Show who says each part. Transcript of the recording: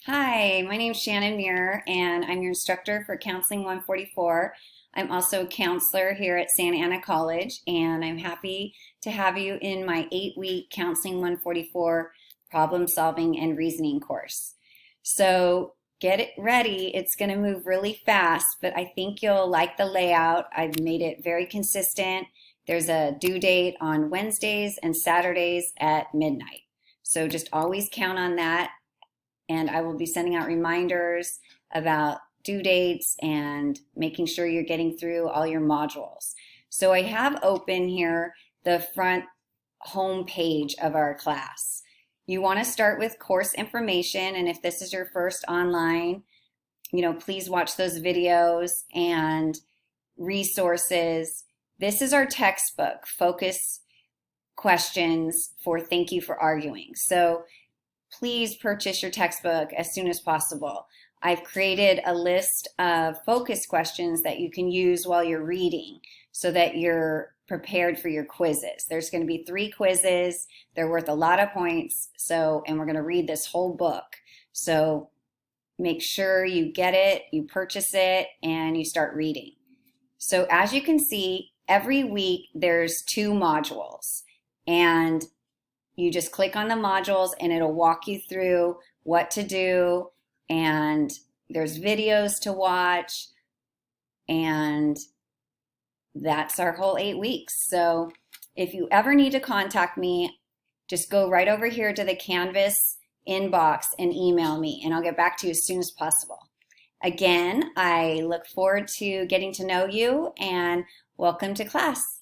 Speaker 1: Hi, my name is Shannon Muir, and I'm your instructor for Counseling 144. I'm also a counselor here at Santa Ana College, and I'm happy to have you in my 8-week Counseling 144 problem solving and reasoning course. So get it ready. It's going to move really fast, but I think you'll like the layout. I've made it very consistent. There's a due date on Wednesdays and Saturdays at midnight. So just always count on that, and I will be sending out reminders about due dates and making sure you're getting through all your modules. So I have open here the front home page of our class. You want to start with course information, and if this is your first online, please watch those videos and resources. This is our textbook, focus questions for Thank You for Arguing. So please purchase your textbook as soon as possible. I've created a list of focus questions that you can use while you're reading so that you're prepared for your quizzes. There's going to be 3 quizzes. They're worth a lot of points. And we're going to read this whole book. So make sure you get it, you purchase it, and you start reading. So as you can see, every week there's 2 modules, and you just click on the modules and it'll walk you through what to do, and there's videos to watch, and that's our whole 8 weeks. So if you ever need to contact me, just go right over here to the Canvas inbox and email me, and I'll get back to you as soon as possible. Again, I look forward to getting to know you, and welcome to class.